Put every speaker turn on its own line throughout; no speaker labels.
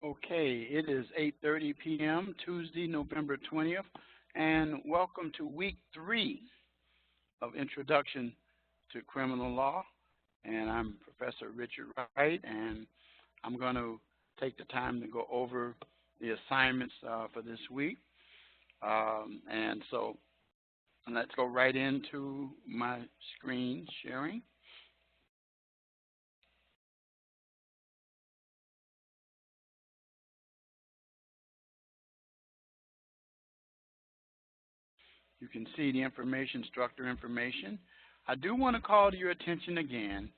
Okay, it is 8:30 p.m. Tuesday, November 20th, and welcome to week 3 of Introduction to Criminal Law. And I'm Professor Richard Wright, and I'm going to take the time to go over the assignments for this week. So let's go right into my screen sharing. You can see the information, structure information. I do want to call to your attention again,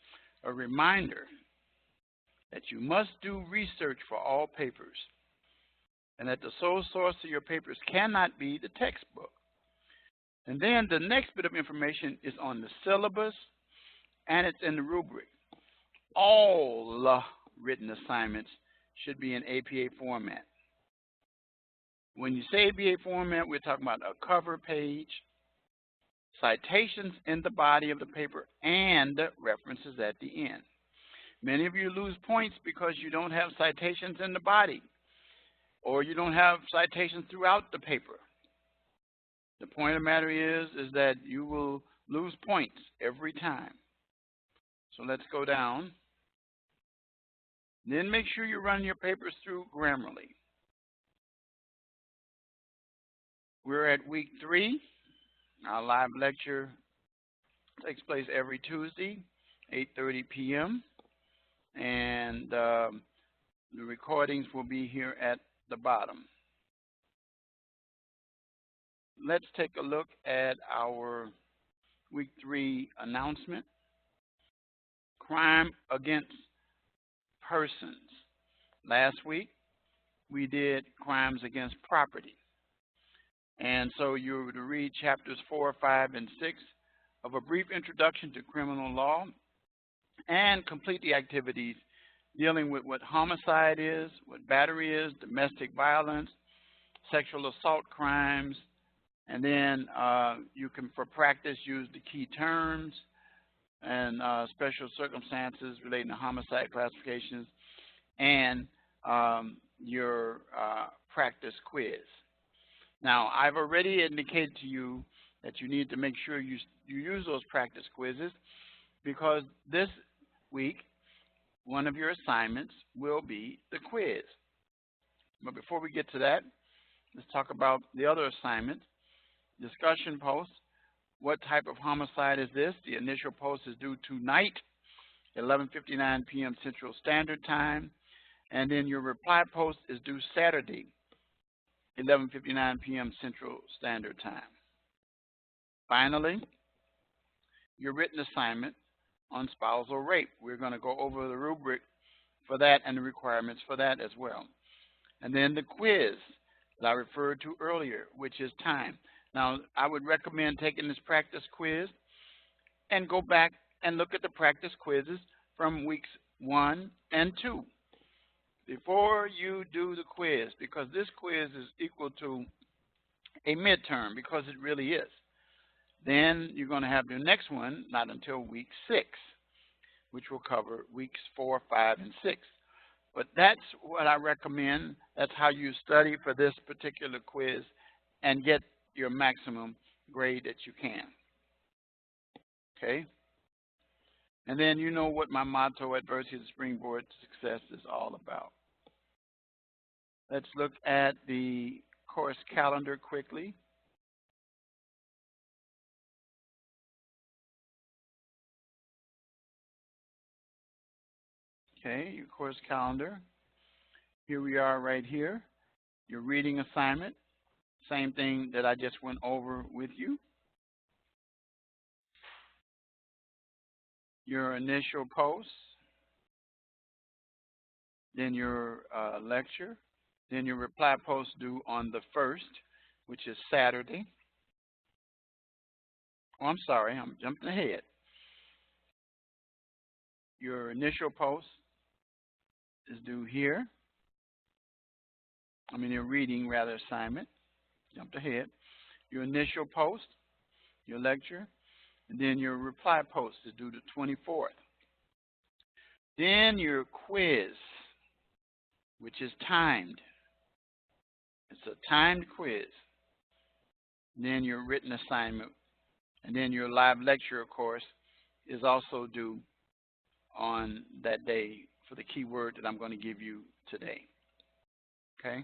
a reminder that you must do research for all papers, and that the sole source of your papers cannot be the textbook. And then the next bit of information is on the syllabus, and it's in the rubric. All written assignments should be in APA format. When you say APA format, we're talking about a cover page, citations in the body of the paper, and references at the end. Many of you lose points because you don't have citations in the body, or you don't have citations throughout the paper. The point of the matter is that you will lose points every time. So let's go down. Then make sure you run your papers through Grammarly. We're at week 3. Our live lecture takes place every Tuesday, 8:30 p.m. And the recordings will be here at the bottom. Let's take a look at our week 3 announcement. Crime against persons. Last week, we did crimes against property. And so you were to read chapters 4, 5, and 6 of A Brief Introduction to Criminal Law and complete the activities dealing with what homicide is, what battery is, domestic violence, sexual assault crimes, and then you can, for practice, use the key terms and special circumstances relating to homicide classifications and your practice quiz. Now, I've already indicated to you that you need to make sure you use those practice quizzes, because this week, one of your assignments will be the quiz. But before we get to that, let's talk about the other assignment. Discussion post. What type of homicide is this? The initial post is due tonight, 11:59 p.m. Central Standard Time. And then your reply post is due Saturday, 11:59 p.m. Central Standard Time. Finally, your written assignment on spousal rape. We're going to go over the rubric for that and the requirements for that as well. And then the quiz that I referred to earlier, which is time. Now, I would recommend taking this practice quiz and go back and look at the practice quizzes from weeks 1 and 2 before you do the quiz, because this quiz is equal to a midterm, because it really is. Then you're going to have your next one not until week 6, which will cover weeks 4, 5, and 6. But that's what I recommend. That's how you study for this particular quiz and get your maximum grade that you can. Okay? And then you know what my motto, adversity is the springboard to success, is all about. Let's look at the course calendar quickly. Okay, your course calendar. Here we are right here. Your reading assignment. Same thing that I just went over with you. Your initial post. Then your lecture. Then your reply post due on the 1st, which is Saturday. Oh, I'm sorry, I'm jumping ahead. Your initial post is due here. Your reading, rather, assignment. Jumped ahead. Your initial post, your lecture, and then your reply post is due the 24th. Then your quiz which is timed. It's a timed quiz. Then your written assignment. And then your live lecture, of course, is also due on that day for the keyword that I'm going to give you today. Okay?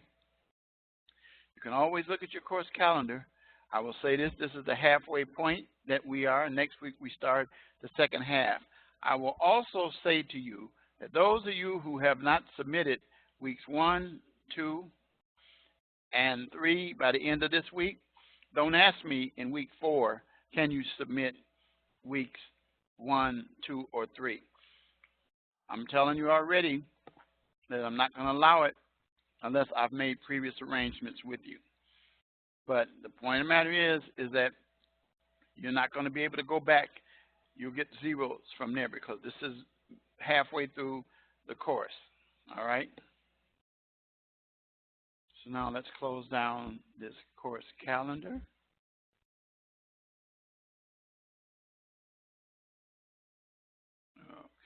You can always look at your course calendar. I will say this is the halfway point that we are. Next week we start the second half. I will also say to you that those of you who have not submitted weeks 1, 2, and 3 by the end of this week, don't ask me in week 4, can you submit weeks 1, 2, or 3. I'm telling you already that I'm not going to allow it unless I've made previous arrangements with you. But the point of the matter is that you're not going to be able to go back. You'll get zeros from there because this is halfway through the course. All right? So now let's close down this course calendar.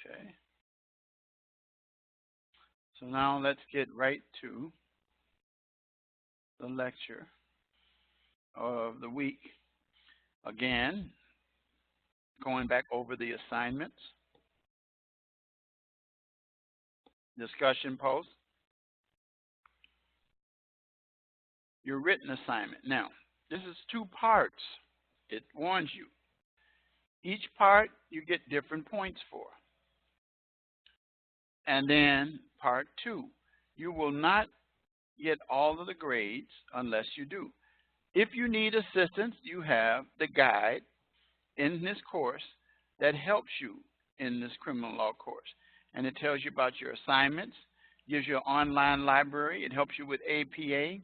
Okay. So now let's get right to the lecture of the week. Again, going back over the assignments, discussion post, your written assignment. Now, this is 2 parts. It warns you. Each part you get different points for. And then part 2, you will not get all of the grades unless you do. If you need assistance, you have the guide in this course that helps you in this criminal law course. And it tells you about your assignments, gives you an online library. It helps you with APA,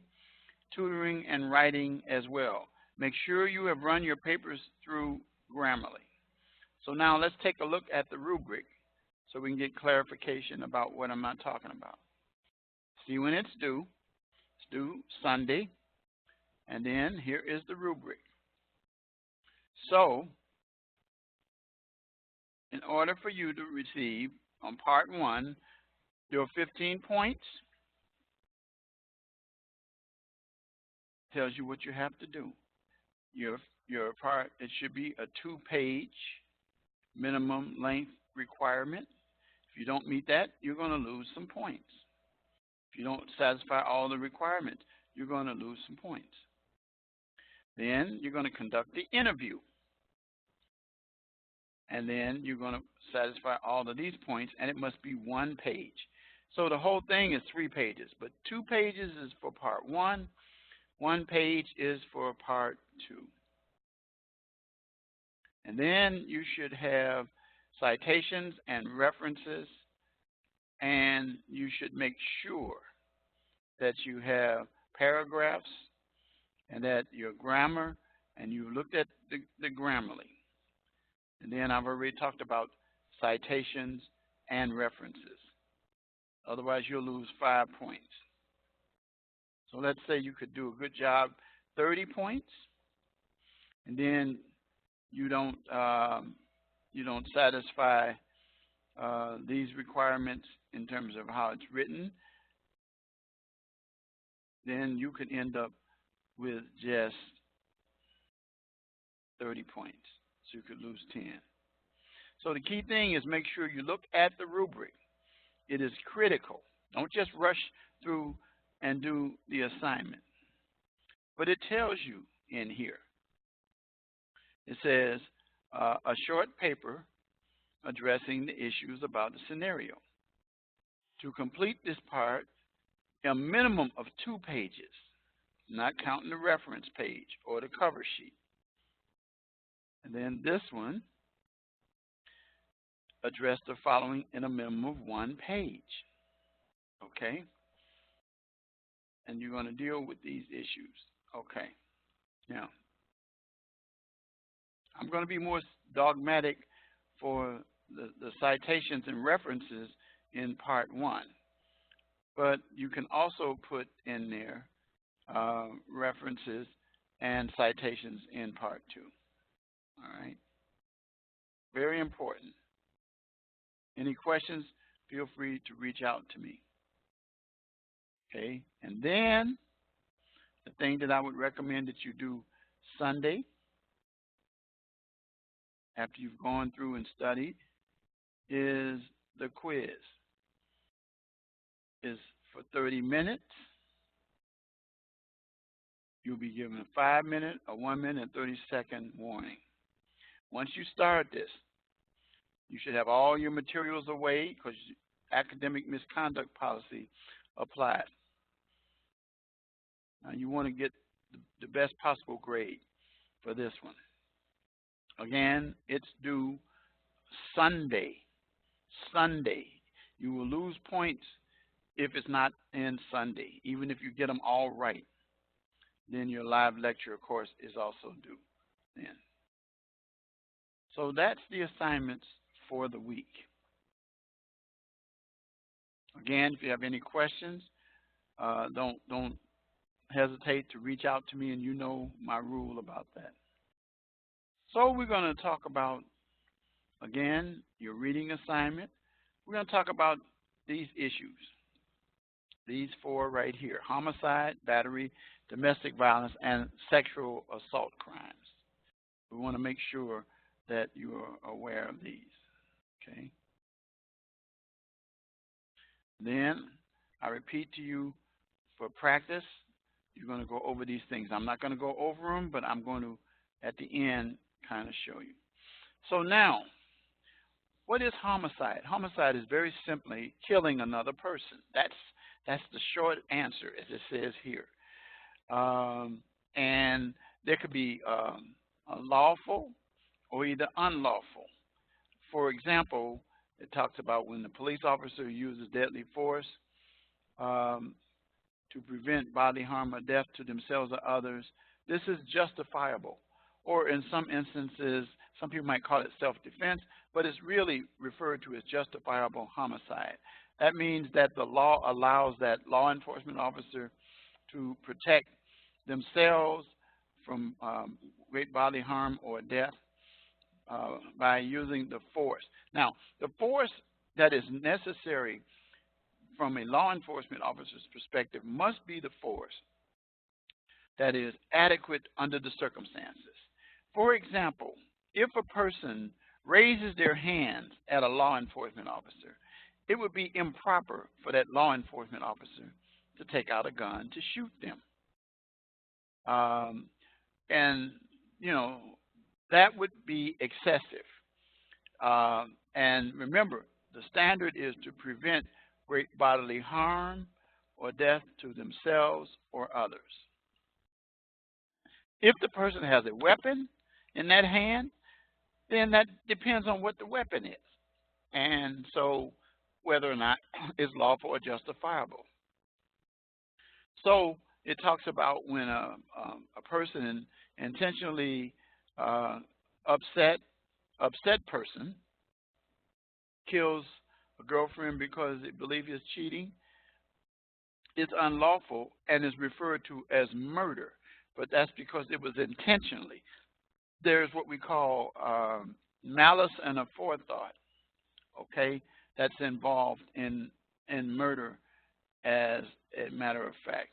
tutoring, and writing as well. Make sure you have run your papers through Grammarly. So now let's take a look at the rubric so we can get clarification about what I'm talking about. See when it's due. It's due Sunday. And then here is the rubric. So, in order for you to receive on part 1, there are 15 points. Tells you what you have to do. Your part, it should be a 2-page minimum length requirement. If you don't meet that, you're going to lose some points. If you don't satisfy all the requirements, you're going to lose some points. Then you're going to conduct the interview. And then you're going to satisfy all of these points, and it must be 1 page. So the whole thing is 3 pages, but 2 pages is for part 1, 1 page is for part 2. And then you should have citations and references, and you should make sure that you have paragraphs and that your grammar, and you looked at the Grammarly. And then I've already talked about citations and references. Otherwise, you'll lose 5 points. So let's say you could do a good job, 30 points, and then you don't satisfy these requirements in terms of how it's written, then you could end up with just 30 points. So you could lose 10. So the key thing is make sure you look at the rubric. It is critical. Don't just rush through and do the assignment. But it tells you in here. It says a short paper addressing the issues about the scenario. To complete this part, a minimum of 2 pages, not counting the reference page or the cover sheet. And then this one, address the following in a minimum of 1 page. Okay? And you're going to deal with these issues. Okay. Now, I'm going to be more dogmatic for the citations and references in part 1. But you can also put in there references and citations in part 2. All right? Very important. Any questions, feel free to reach out to me. Okay, and then the thing that I would recommend that you do Sunday, after you've gone through and studied, is the quiz. It's for 30 minutes. You'll be given a 5-minute, a 1-minute, and 30-second warning. Once you start this, you should have all your materials away because academic misconduct policy applies. Now you want to get the best possible grade for this one. Again, it's due Sunday. Sunday. You will lose points if it's not in Sunday, even if you get them all right. Then your live lecture course is also due then. So that's the assignments for the week. Again, if you have any questions, don't hesitate to reach out to me, and you know my rule about that. So we're going to talk about, again, your reading assignment. We're going to talk about these issues, these 4 right here: homicide, battery, domestic violence, and sexual assault crimes. We want to make sure that you are aware of these, okay? Then I repeat to you, for practice, you're going to go over these things. I'm not going to go over them, but I'm going to, at the end, kind of show you. So now, what is homicide? Homicide is very simply killing another person. That's the short answer, as it says here. And there could be lawful or either unlawful. For example, it talks about when the police officer uses deadly force to prevent bodily harm or death to themselves or others. This is justifiable. Or in some instances, some people might call it self-defense, but it's really referred to as justifiable homicide. That means that the law allows that law enforcement officer to protect themselves from great bodily harm or death by using the force. Now, the force that is necessary from a law enforcement officer's perspective must be the force that is adequate under the circumstances. For example, if a person raises their hands at a law enforcement officer, it would be improper for that law enforcement officer to take out a gun to shoot them. And, you know, that would be excessive. And remember, the standard is to prevent great bodily harm or death to themselves or others. If the person has a weapon in that hand, then that depends on what the weapon is, and so whether or not it's lawful or justifiable. So it talks about when a person intentionally upset person kills a girlfriend because they believe he's cheating, it's unlawful and is referred to as murder, but that's because it was intentionally. There's what we call malice and aforethought, okay, that's involved in murder as a matter of fact.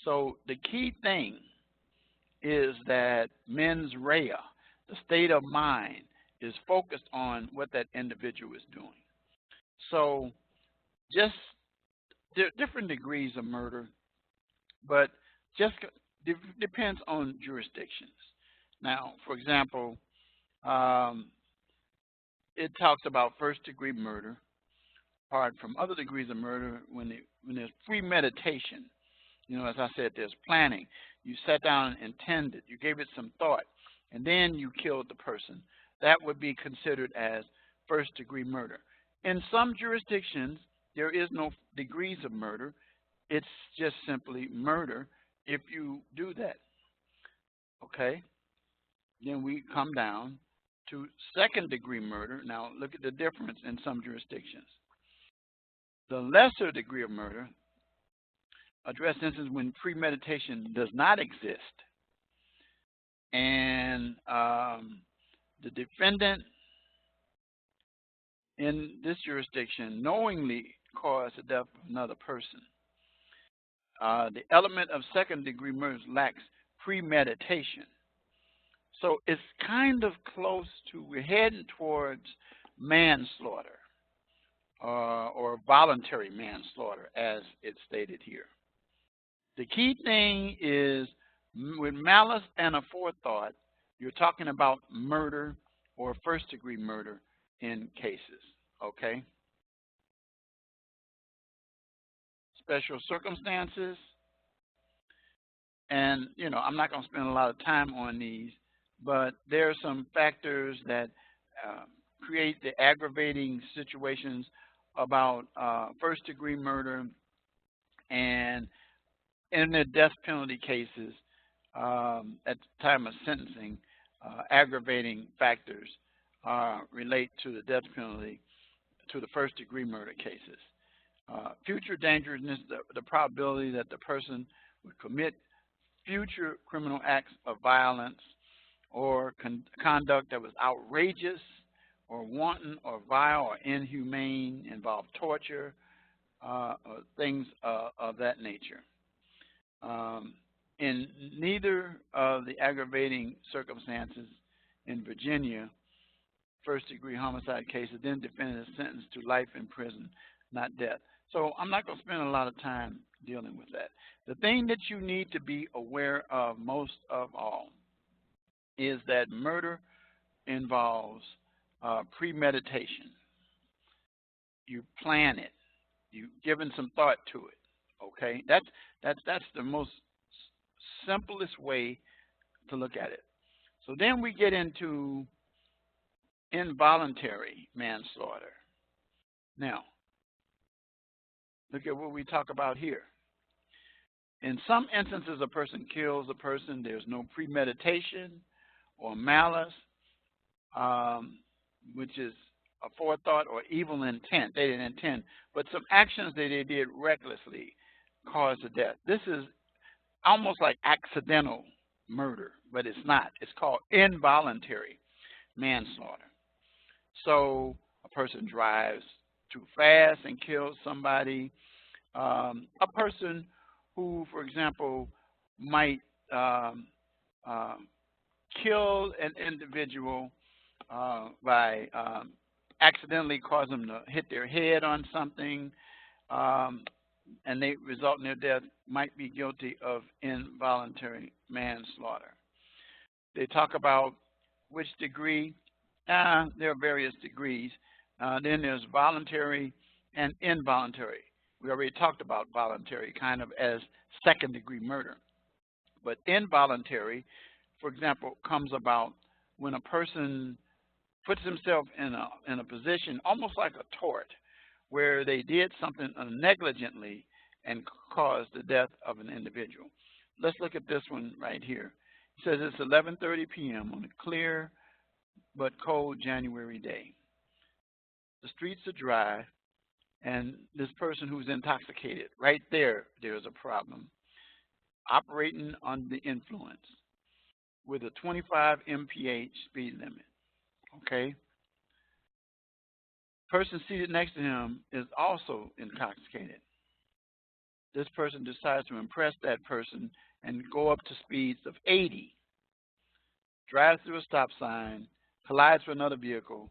So the key thing is that mens rea, the state of mind, is focused on what that individual is doing. So just different degrees of murder, but just depends on jurisdictions. Now, for example, it talks about first-degree murder, apart from other degrees of murder, when there's premeditation. You know, as I said, there's planning. You sat down and intended. You gave it some thought, and then you killed the person. That would be considered as first-degree murder. In some jurisdictions, there is no degrees of murder. It's just simply murder if you do that. Okay? Then we come down to second-degree murder. Now, look at the difference in some jurisdictions. The lesser degree of murder addresses instances when premeditation does not exist, and the defendant in this jurisdiction knowingly caused the death of another person. The element of second-degree murder lacks premeditation. So it's kind of close to, we're heading towards manslaughter or voluntary manslaughter, as it's stated here. The key thing is with malice and aforethought, you're talking about murder or first-degree murder in cases, okay? Special circumstances, and, you know, I'm not going to spend a lot of time on these, but there are some factors that create the aggravating situations about first-degree murder, and in the death penalty cases, at the time of sentencing, aggravating factors relate to the death penalty, to the first-degree murder cases. Future dangerousness, the probability that the person would commit future criminal acts of violence or conduct that was outrageous or wanton or vile or inhumane, involve torture, or things of that nature. In neither of the aggravating circumstances in Virginia, first-degree homicide cases, then defendant is sentenced to life in prison, not death. So I'm not going to spend a lot of time dealing with that. The thing that you need to be aware of most of all is that murder involves premeditation. You plan it. You've given some thought to it. Okay, that's the most simplest way to look at it. So then we get into involuntary manslaughter. Now, look at what we talk about here. In some instances, a person kills a person. There's no premeditation or malice, which is a forethought or evil intent. They didn't intend, but some actions that they did recklessly caused the death. This is almost like accidental murder, but it's not. It's called involuntary manslaughter. So a person drives too fast and kills somebody. A person who, for example, might kill an individual by accidentally cause them to hit their head on something, and they result in their death, might be guilty of involuntary manslaughter. They talk about which degree. There are various degrees. Then there's voluntary and involuntary. We already talked about voluntary kind of as second-degree murder. But involuntary, for example, comes about when a person puts himself in a position almost like a tort, where they did something negligently and caused the death of an individual. Let's look at this one right here. It says it's 11:30 p.m. on a clear but cold January day. The streets are dry, and this person who's intoxicated, right there, there's a problem. Operating under the influence with a 25 mph speed limit. Okay? Person seated next to him is also intoxicated. This person decides to impress that person and go up to speeds of 80. Drives through a stop sign, collides with another vehicle,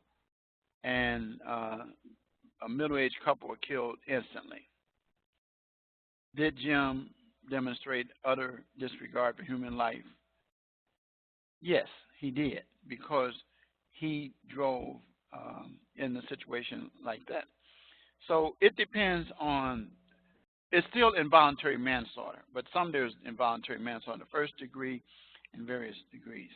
and a middle-aged couple are killed instantly. Did Jim demonstrate utter disregard for human life? Yes, he did, because he drove in a situation like that. So it depends on, it's still involuntary manslaughter, but there's involuntary manslaughter, first degree and various degrees.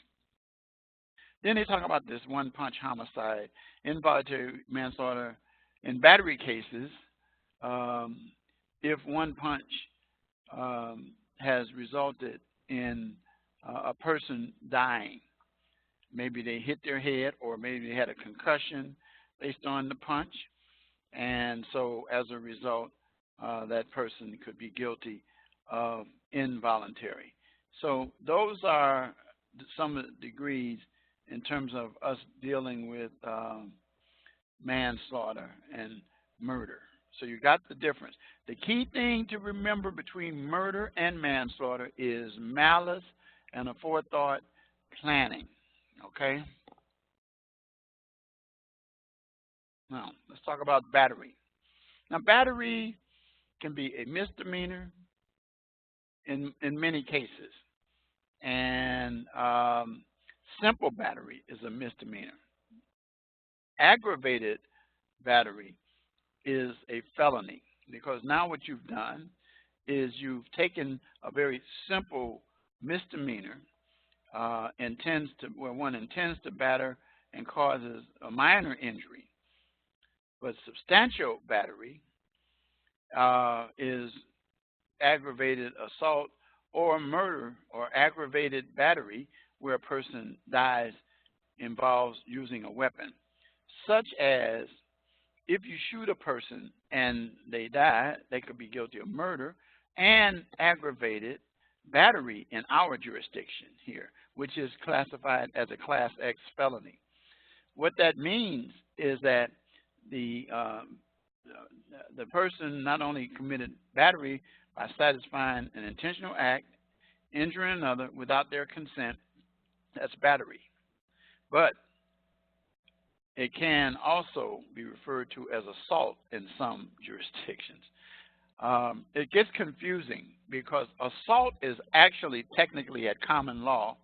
Then they talk about this one-punch homicide, involuntary manslaughter. In battery cases, if one punch has resulted in a person dying, maybe they hit their head or maybe they had a concussion based on the punch, and so as a result, that person could be guilty of involuntary. So those are some of the degrees in terms of us dealing with manslaughter and murder. So you got the difference. The key thing to remember between murder and manslaughter is malice and aforethought planning. Okay? Now, let's talk about battery. Now, battery can be a misdemeanor in many cases. And simple battery is a misdemeanor. Aggravated battery is a felony, because now what you've done is you've taken a very simple misdemeanor, where one intends to batter and causes a minor injury. But substantial battery is aggravated assault or murder, or aggravated battery where a person dies involves using a weapon, such as if you shoot a person and they die, they could be guilty of murder and aggravated battery in our jurisdiction here, which is classified as a Class X felony. What that means is that the person not only committed battery by satisfying an intentional act, injuring another without their consent, that's battery. But it can also be referred to as assault in some jurisdictions. It gets confusing because assault is actually technically at common law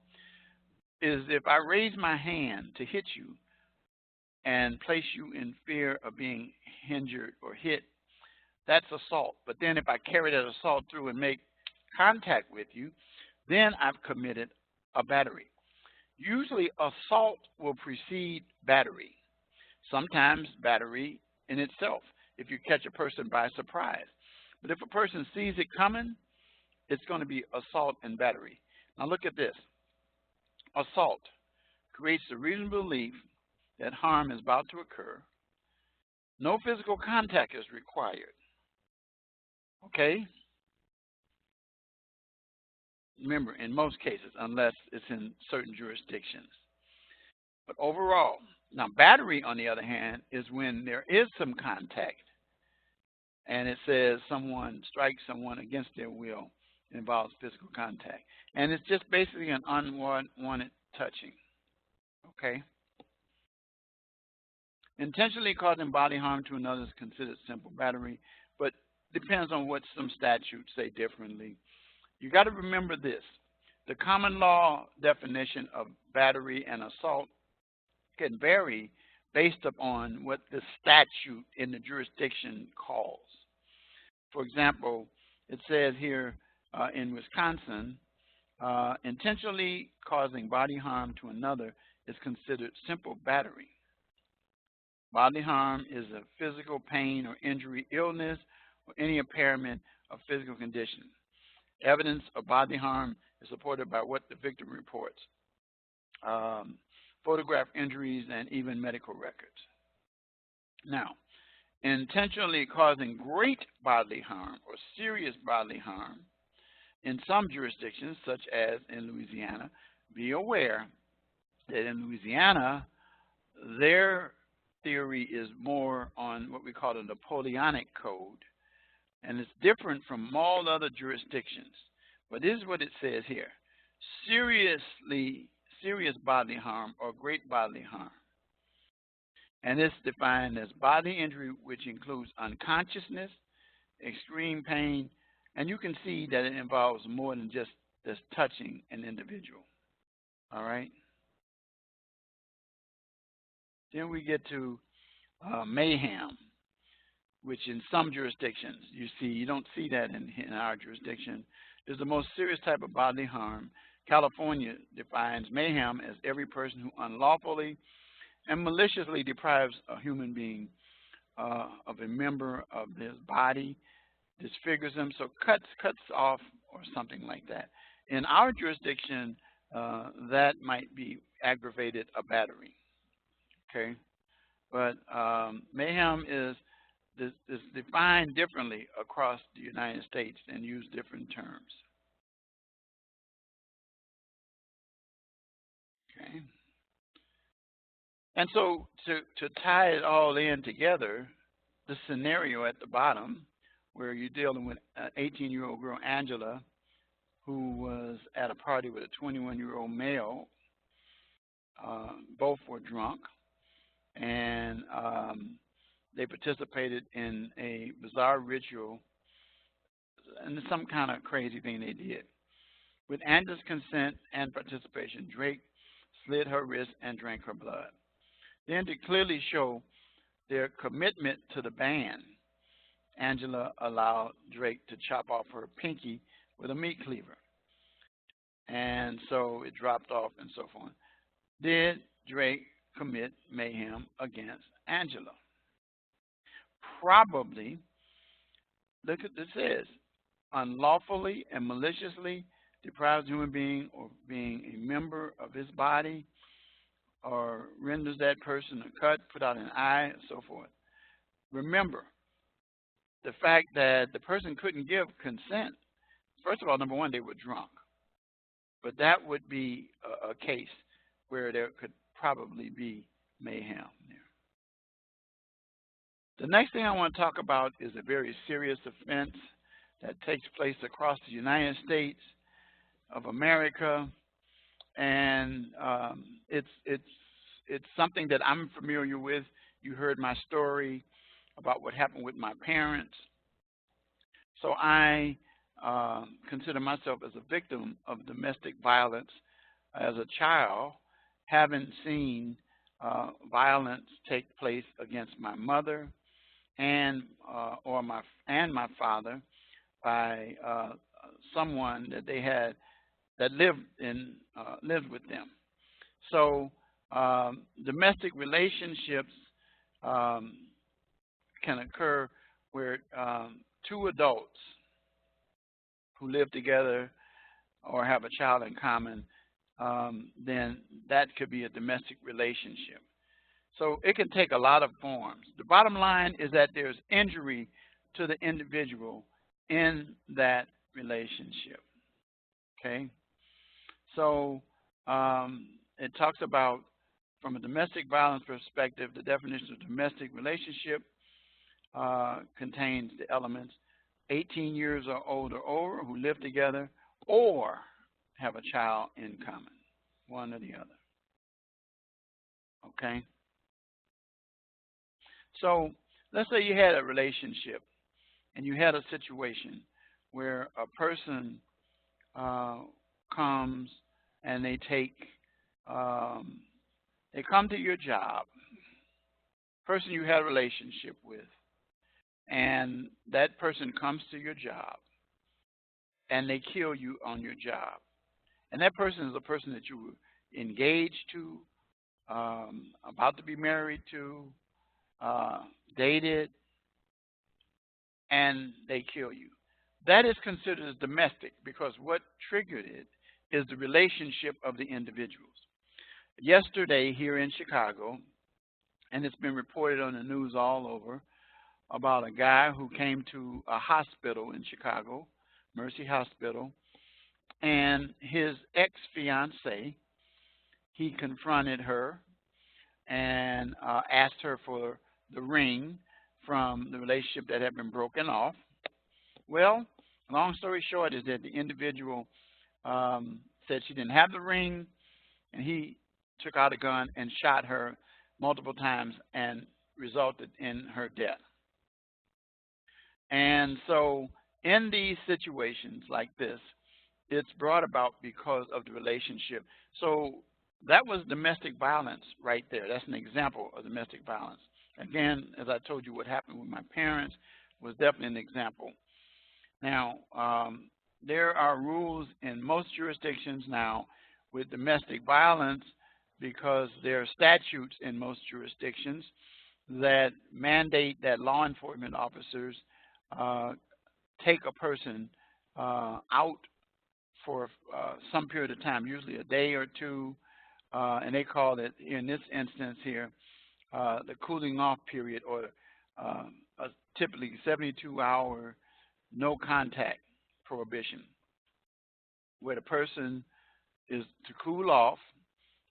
is if I raise my hand to hit you and place you in fear of being injured or hit, that's assault. But then if I carry that assault through and make contact with you, then I've committed a battery. Usually assault will precede battery. Sometimes battery in itself, if you catch a person by surprise. But if a person sees it coming, it's going to be assault and battery. Now look at this. Assault creates the reasonable belief that harm is about to occur. No physical contact is required. Okay? Remember, in most cases, unless it's in certain jurisdictions. But overall, now battery, on the other hand, is when there is some contact, and it says someone strikes someone against their will. It involves physical contact. And it's just basically an unwanted touching. Okay? Intentionally causing bodily harm to another is considered simple battery, but depends on what some statutes say differently. You got to remember this. The common law definition of battery and assault can vary based upon what the statute in the jurisdiction calls. For example, it says here in Wisconsin, intentionally causing bodily harm to another is considered simple battery. Bodily harm is a physical pain or injury, illness, or any impairment of physical condition. Evidence of bodily harm is supported by what the victim reports, photograph injuries, and even medical records. Now, intentionally causing great bodily harm or serious bodily harm in some jurisdictions, such as in Louisiana, be aware that in Louisiana, their theory is more on what we call the Napoleonic Code, and it's different from all other jurisdictions. But this is what it says here: serious bodily harm or great bodily harm. And it's defined as bodily injury which includes unconsciousness, extreme pain, and you can see that it involves more than just touching an individual. All right? Then we get to mayhem, which in some jurisdictions you don't see that in our jurisdiction. Is the most serious type of bodily harm. California defines mayhem as every person who unlawfully and maliciously deprives a human being of a member of his body, disfigures him, so cuts off or something like that. In our jurisdiction, that might be aggravated a battery. Okay, but mayhem is defined differently across the United States and use different terms. Okay. And so to tie it all in together, the scenario at the bottom where you're dealing with an 18-year-old girl, Angela, who was at a party with a 21-year-old male. Both were drunk, and they participated in a bizarre ritual and some kind of crazy thing they did. With Angela's consent and participation, Drake slit her wrist and drank her blood. Then, to clearly show their commitment to the band, Angela allowed Drake to chop off her pinky with a meat cleaver. And so it dropped off and so forth. Did Drake commit mayhem against Angela? Probably. Look at this says, unlawfully and maliciously deprives a human being of being a member of his body, or renders that person a cut, put out an eye, and so forth. Remember, the fact that the person couldn't give consent, first of all, number one, they were drunk. But that would be a case where there could probably be mayhem there. The next thing I want to talk about is a very serious offense that takes place across the United States of America, and it's something that I'm familiar with. You heard my story about what happened with my parents. So I consider myself as a victim of domestic violence as a child, having seen violence take place against my mother and my father by someone that they had that lived with them. So domestic relationships can occur where two adults who live together or have a child in common, then that could be a domestic relationship. So it can take a lot of forms. The bottom line is that there's injury to the individual in that relationship. Okay? So it talks about, from a domestic violence perspective, the definition of domestic relationship contains the elements 18 years or older or who live together or have a child in common, one or the other. Okay? So let's say you had a relationship and you had a situation where a person comes and they come to your job, person you had a relationship with, and that person comes to your job and they kill you on your job. And that person is a person that you were engaged to, about to be married to, dated, and they kill you. That is considered as domestic because what triggered it is the relationship of the individuals. Yesterday here in Chicago, and it's been reported on the news all over, about a guy who came to a hospital in Chicago, Mercy Hospital, and his ex-fiancée, he confronted her and asked her for the ring from the relationship that had been broken off. Well, long story short is that the individual said she didn't have the ring, and he took out a gun and shot her multiple times and resulted in her death. And so in these situations like this, it's brought about because of the relationship. So that was domestic violence right there. That's an example of domestic violence. Again, as I told you, what happened with my parents was definitely an example. Now, there are rules in most jurisdictions now with domestic violence because there are statutes in most jurisdictions that mandate that law enforcement officers take a person out for some period of time, usually a day or two, and they call it, in this instance here, the cooling off period, or a typically 72-hour no contact prohibition, where the person is to cool off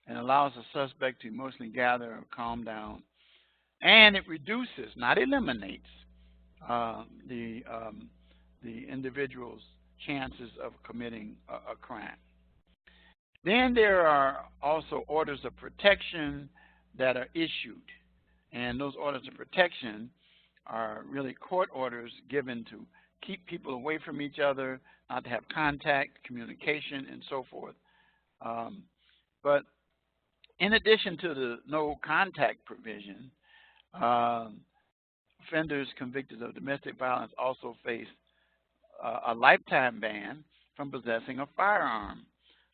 and allows the suspect to emotionally gather or calm down and it reduces, not eliminates, uh, the um, the individual's chances of committing a crime. Then there are also orders of protection that are issued, and those orders of protection are really court orders given to keep people away from each other, not to have contact, communication, and so forth. Um, but in addition to the no contact provision, um, offenders convicted of domestic violence also face a lifetime ban from possessing a firearm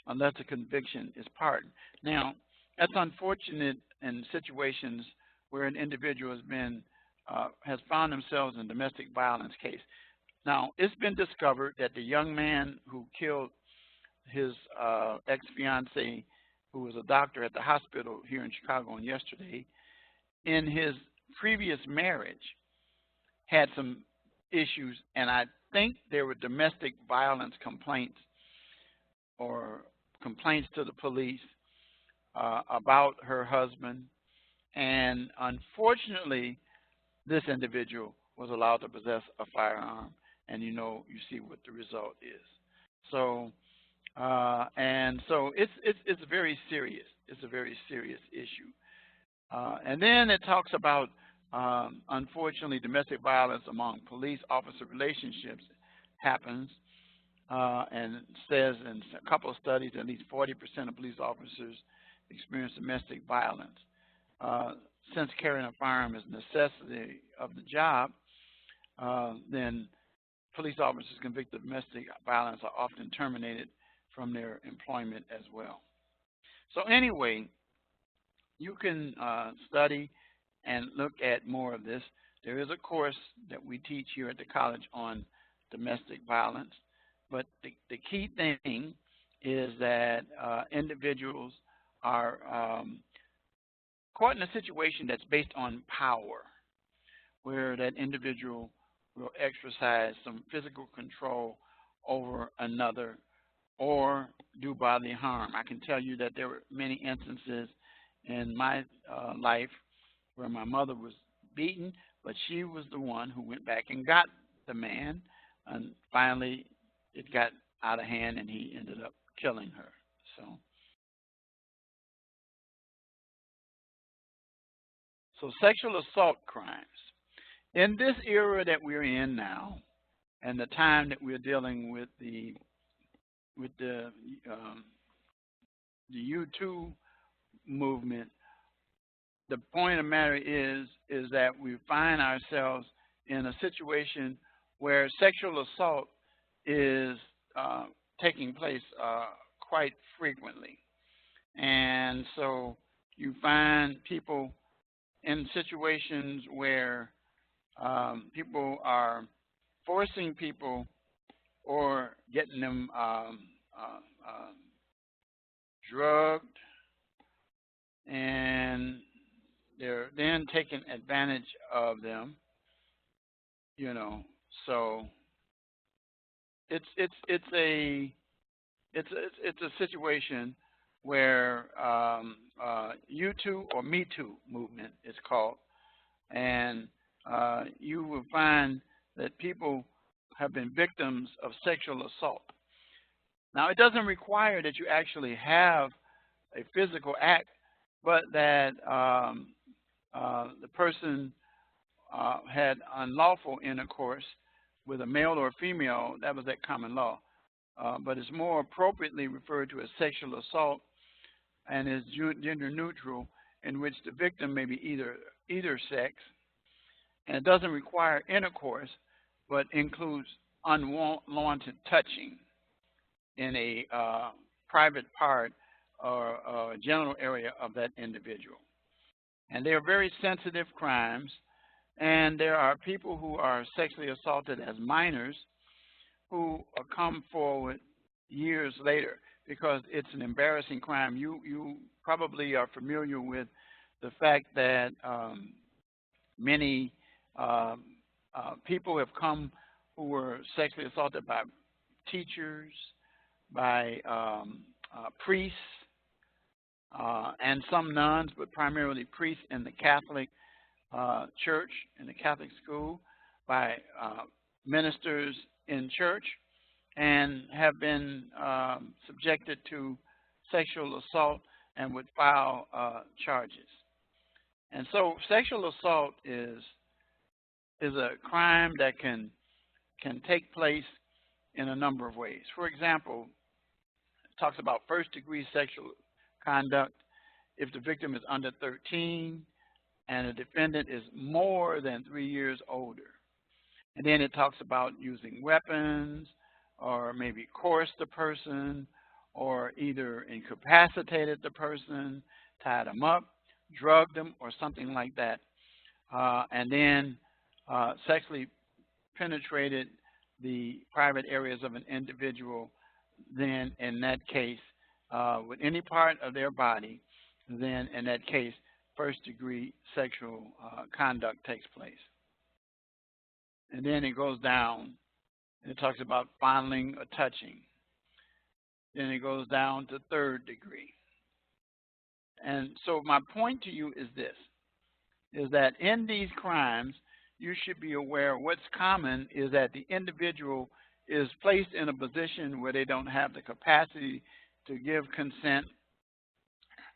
unless the conviction is pardoned. Now, that's unfortunate in situations where an individual has found themselves in a domestic violence case. Now, it's been discovered that the young man who killed his ex-fiancee, who was a doctor at the hospital here in Chicago on yesterday, in his previous marriage had some issues, and I think there were domestic violence complaints or complaints to the police about her husband, and unfortunately, this individual was allowed to possess a firearm, and you see what the result is. So, it's very serious. It's a very serious issue. And then it talks about, unfortunately, domestic violence among police officer relationships happens, and it says in a couple of studies at least 40% of police officers experience domestic violence. Since carrying a firearm is a necessity of the job, then police officers convicted of domestic violence are often terminated from their employment as well. So anyway, you can study and look at more of this. There is a course that we teach here at the college on domestic violence, but the key thing is that individuals are caught in a situation that's based on power, where that individual will exercise some physical control over another or do bodily harm. I can tell you that there were many instances in my life where my mother was beaten, but she was the one who went back and got the man, and finally it got out of hand and he ended up killing her. So sexual assault crimes. In this era that we're in now, and the time that we're dealing with the U2 movement, the point of the matter is that we find ourselves in a situation where sexual assault is taking place quite frequently. And so you find people in situations where people are forcing people or getting them drugged, and they're then taking advantage of them. So it's a situation where U2 or Me Too movement is called, and you will find that people have been victims of sexual assault. Now, it doesn't require that you actually have a physical act, but that the person had unlawful intercourse with a male or a female. That was that common law. But it's more appropriately referred to as sexual assault, and is gender neutral, in which the victim may be either sex, and it doesn't require intercourse, but includes unwanted touching in a private part or genital area of that individual. And they are very sensitive crimes, and there are people who are sexually assaulted as minors who come forward years later because it's an embarrassing crime. You probably are familiar with the fact that many people have come who were sexually assaulted by teachers, by priests, and some nuns, but primarily priests in the Catholic church, in the Catholic school, by ministers in church, and have been subjected to sexual assault and would file charges. And so sexual assault is a crime that can take place in a number of ways. For example, it talks about first-degree sexual conduct if the victim is under 13 and the defendant is more than 3 years older. And then it talks about using weapons, or maybe coerced the person, or either incapacitated the person, tied them up, drugged them, or something like that. And then sexually penetrated the private areas of an individual, then in that case, with any part of their body, then in that case, first-degree sexual conduct takes place. And then it goes down, and it talks about fondling or touching. Then it goes down to third degree. And so my point to you is this, is that in these crimes, you should be aware what's common is that the individual is placed in a position where they don't have the capacity to give consent,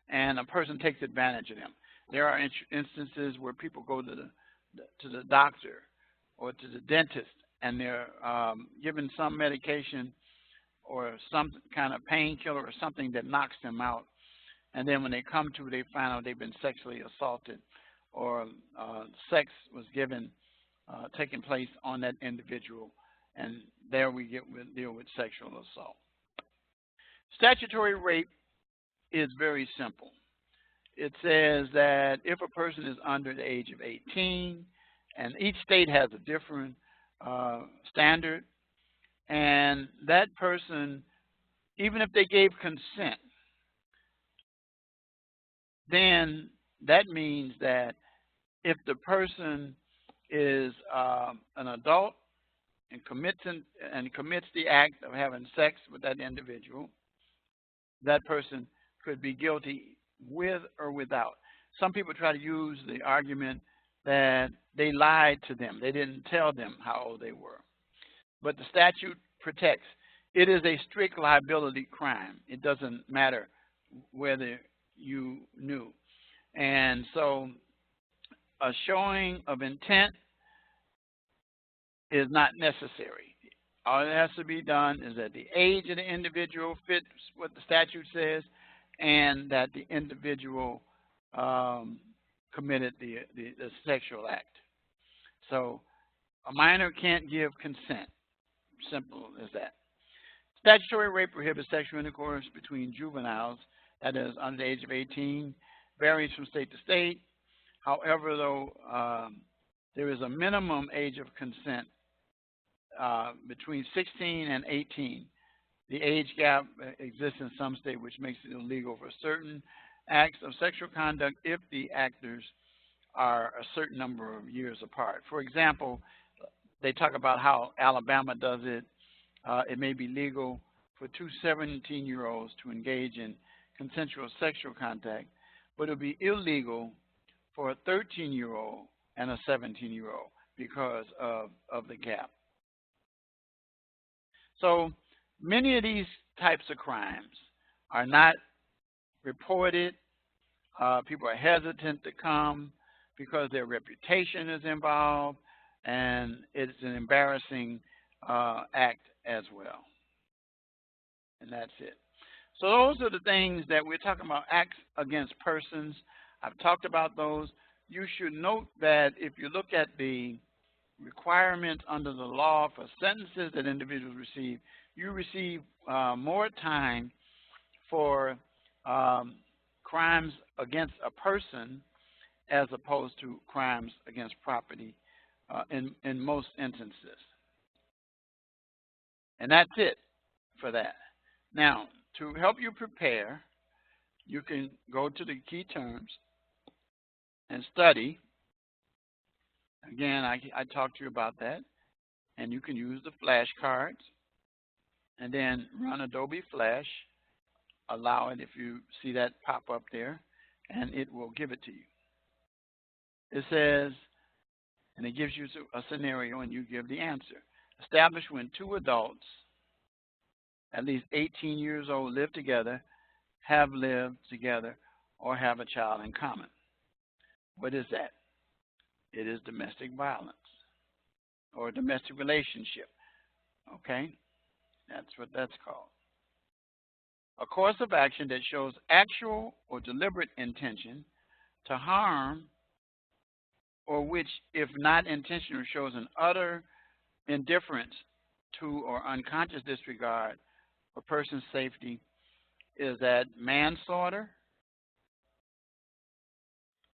and a person takes advantage of them. There are instances where people go to the doctor or to the dentist, and they're given some medication or some kind of painkiller or something that knocks them out. And then when they come to, they find out they've been sexually assaulted, or sex was taking place on that individual, and there we deal with sexual assault. Statutory rape is very simple. It says that if a person is under the age of 18, and each state has a different standard, and that person, even if they gave consent, then that means that if the person is an adult and commits the act of having sex with that individual, that person could be guilty with or without. Some people try to use the argument that they lied to them. They didn't tell them how old they were. But the statute protects. It is a strict liability crime. It doesn't matter whether you knew. And so a showing of intent is not necessary. All that has to be done is that the age of the individual fits what the statute says, and that the individual committed the sexual act. So a minor can't give consent. Simple as that. Statutory rape prohibits sexual intercourse between juveniles, that is, under the age of 18, varies from state to state. However, though, there is a minimum age of consent between 16 and 18. The age gap exists in some states, which makes it illegal for certain acts of sexual conduct if the actors are a certain number of years apart. For example, they talk about how Alabama does it. It may be legal for two 17-year-olds to engage in consensual sexual contact, but it would be illegal for a 13-year-old and a 17-year-old because of the gap. So many of these types of crimes are not reported. People are hesitant to come because their reputation is involved, and it's an embarrassing act as well. And that's it. So those are the things that we're talking about, acts against persons. I've talked about those. You should note that if you look at the requirements under the law for sentences that individuals receive, you receive more time for crimes against a person as opposed to crimes against property in most instances. And that's it for that. Now, to help you prepare, you can go to the key terms and study. Again, I talked to you about that. And you can use the flashcards and then run Adobe Flash. Allow it if you see that pop up there, and it will give it to you. It says, and it gives you a scenario, and you give the answer. Establish when two adults, at least 18 years old, live together, have lived together, or have a child in common. What is that? It is domestic violence or domestic relationship. Okay? That's what that's called. A course of action that shows actual or deliberate intention to harm, or which, if not intentional, shows an utter indifference to or unconscious disregard for person's safety, is that manslaughter,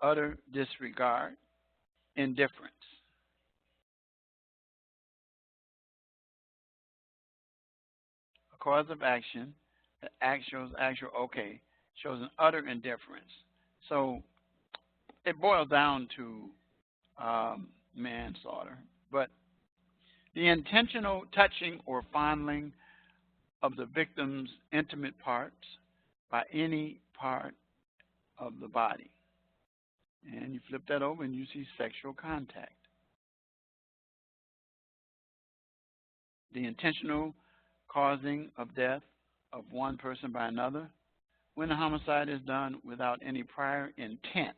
utter disregard, indifference. A cause of action that shows an utter indifference. So it boils down to manslaughter, but the intentional touching or fondling of the victim's intimate parts by any part of the body. And you flip that over and you see sexual contact. The intentional causing of death of one person by another when a homicide is done without any prior intent,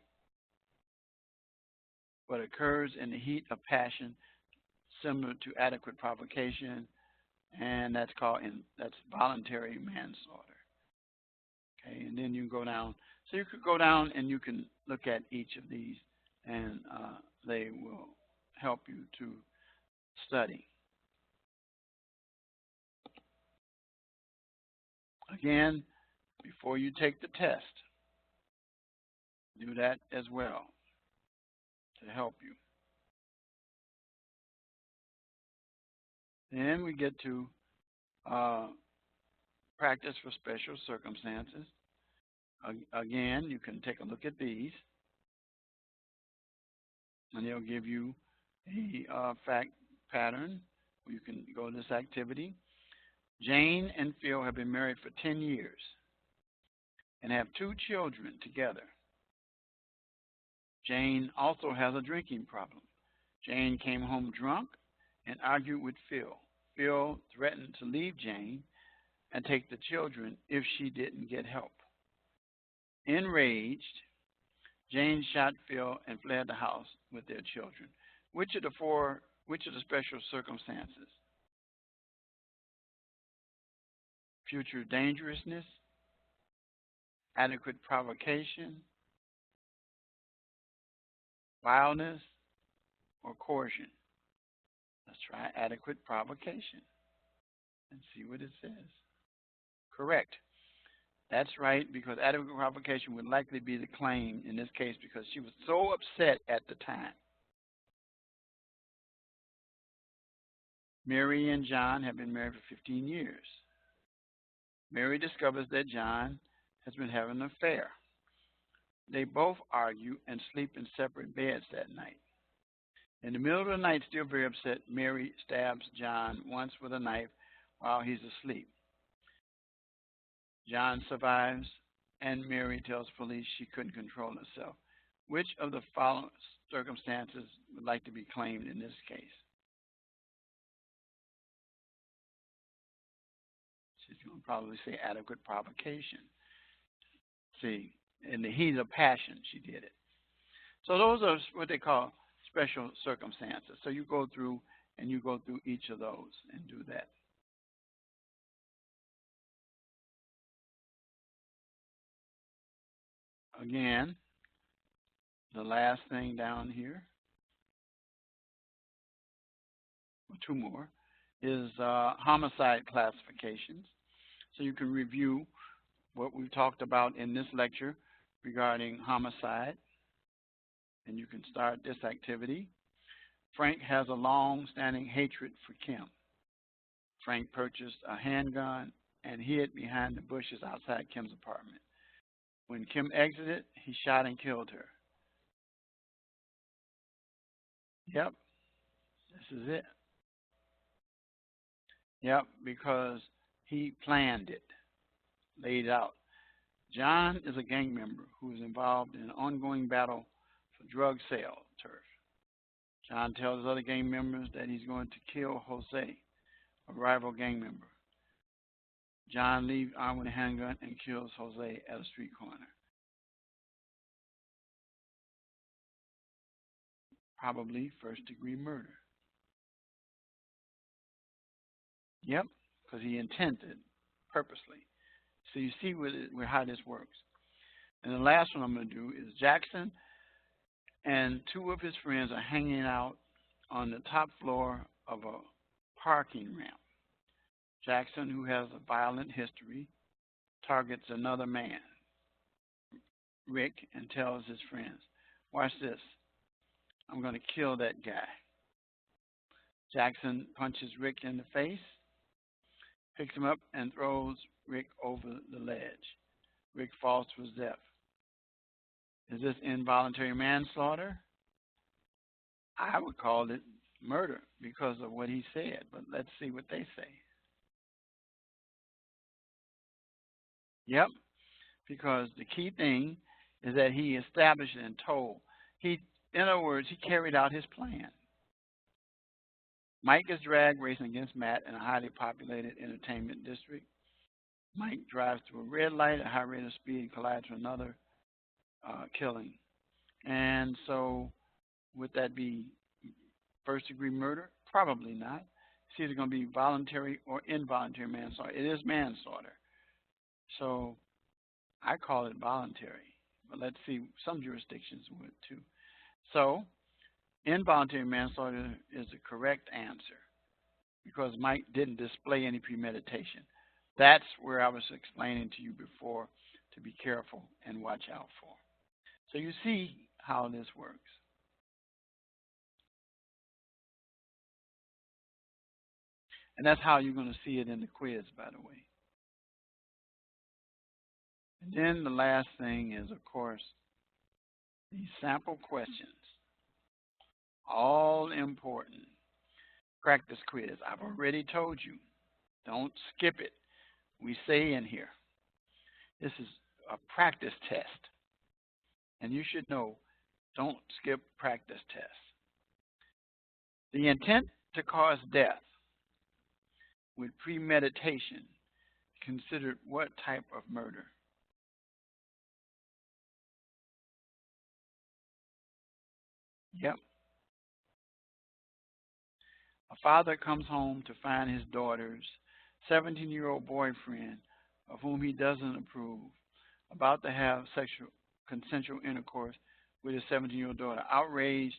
but occurs in the heat of passion, similar to adequate provocation, and that's voluntary manslaughter. Okay, and then you go down. So you could go down and you can look at each of these, and they will help you to study. Again, before you take the test, do that as well to help you. Then we get to practice for special circumstances. Again, you can take a look at these, and they'll give you a fact pattern. You can go to this activity. Jane and Phil have been married for 10 years and have 2 children together. Jane also has a drinking problem. Jane came home drunk and argued with Phil. Phil threatened to leave Jane and take the children if she didn't get help. Enraged, Jane shot Phil and fled the house with their children. Which of the special circumstances? Future dangerousness, adequate provocation, violence, or coercion? Let's try adequate provocation and see what it says. Correct. That's right, because adequate provocation would likely be the claim in this case because she was so upset at the time. Mary and John have been married for 15 years. Mary discovers that John has been having an affair. They both argue and sleep in separate beds that night. In the middle of the night, still very upset, Mary stabs John once with a knife while he's asleep. John survives, and Mary tells police she couldn't control herself. Which of the following circumstances would like to be claimed in this case? She's going to probably say adequate provocation. See, in the heat of passion, she did it. So those are what they call special circumstances. So you go through each of those and do that. Again, the last thing down here, or 2 more, is homicide classifications. So you can review what we've talked about in this lecture regarding homicide, and you can start this activity. Frank has a long-standing hatred for Kim. Frank purchased a handgun and hid behind the bushes outside Kim's apartment. When Kim exited, he shot and killed her. Yep, this is it. Yep, because he planned it, laid out. John is a gang member who is involved in an ongoing battle for drug sales. John tells other gang members that he's going to kill Jose, a rival gang member. John leaves armed with a handgun and kills Jose at a street corner. Probably first-degree murder. Yep, because he intended purposely. So you see how this works. And the last one I'm going to do is Jackson and two of his friends are hanging out on the top floor of a parking ramp. Jackson, who has a violent history, targets another man, Rick, and tells his friends, "Watch this. I'm going to kill that guy." Jackson punches Rick in the face, picks him up, and throws Rick over the ledge. Rick falls to his death. Is this involuntary manslaughter? I would call it murder because of what he said, but let's see what they say. Yep, because the key thing is that he established and told. In other words, he carried out his plan. Mike is drag racing against Matt in a highly populated entertainment district. Mike drives through a red light at a high rate of speed and collides with another, killing. And so, would that be first-degree murder? Probably not. It's either going to be voluntary or involuntary manslaughter. It is manslaughter. So, I call it voluntary. But let's see, some jurisdictions would too. So, involuntary manslaughter is the correct answer because Mike didn't display any premeditation. That's where I was explaining to you before to be careful and watch out for. So you see how this works. And that's how you're going to see it in the quiz, by the way. And then the last thing is, of course, these sample questions. All important. Practice quiz. I've already told you. Don't skip it. We say in here, this is a practice test. And you should know, don't skip practice tests. The intent to cause death with premeditation considered what type of murder? Yep. A father comes home to find his daughter's 17-year-old boyfriend, of whom he doesn't approve, about to have consensual intercourse with his 17-year-old daughter. Outraged,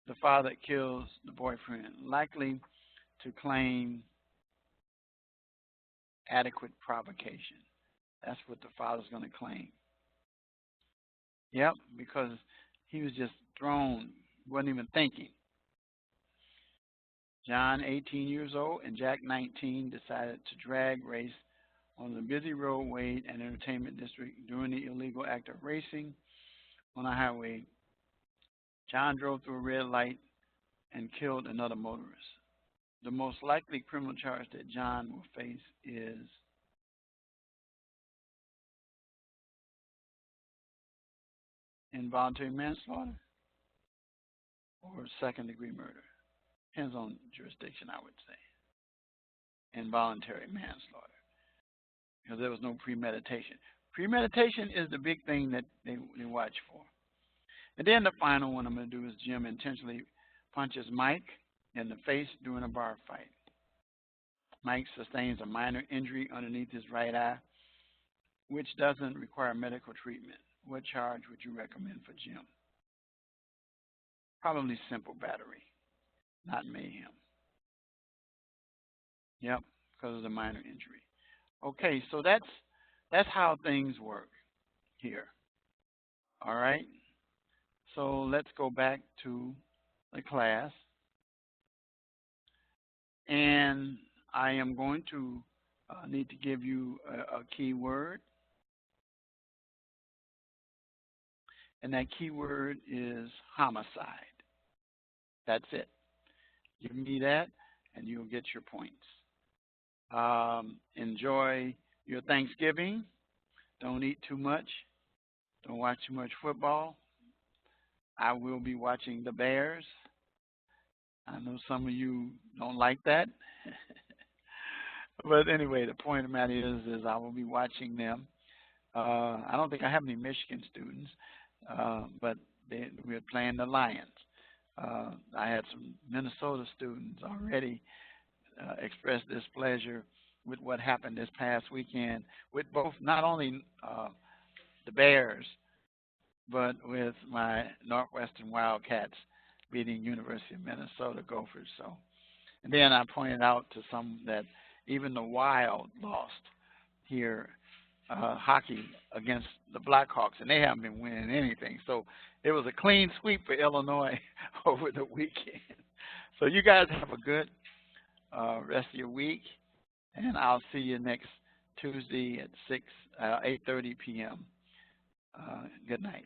the father kills the boyfriend, likely to claim adequate provocation. That's what the father's going to claim. Yep, because he was just thrown, wasn't even thinking. John, 18 years old, and Jack, 19, decided to drag race on the busy roadway and entertainment district during the illegal act of racing on a highway. John drove through a red light and killed another motorist. The most likely criminal charge that John will face is involuntary manslaughter or second-degree murder. Depends on jurisdiction, I would say. Involuntary manslaughter, because there was no premeditation. Premeditation is the big thing that they watch for. And then the final one I'm going to do is Jim intentionally punches Mike in the face during a bar fight. Mike sustains a minor injury underneath his right eye, which doesn't require medical treatment. What charge would you recommend for Jim? Probably simple battery, not mayhem. Yep, because of the minor injury. Okay, so that's how things work here. All right. So let's go back to the class. And I am going to need to give you a keyword. And that keyword is homicide. That's it. Give me that, and you'll get your points. Enjoy your Thanksgiving. Don't eat too much. Don't watch too much football. I will be watching the Bears. I know some of you don't like that. But anyway, the point of the matter is I will be watching them. I don't think I have any Michigan students, but we're playing the Lions. I had some Minnesota students already express displeasure with what happened this past weekend with both not only the Bears but with my Northwestern Wildcats beating University of Minnesota Gophers. So, and then I pointed out to some that even the Wild lost here hockey against the Blackhawks, and they haven't been winning anything. So it was a clean sweep for Illinois over the weekend. So you guys have a good rest of your week, and I'll see you next Tuesday at 8:30 p.m. Good night.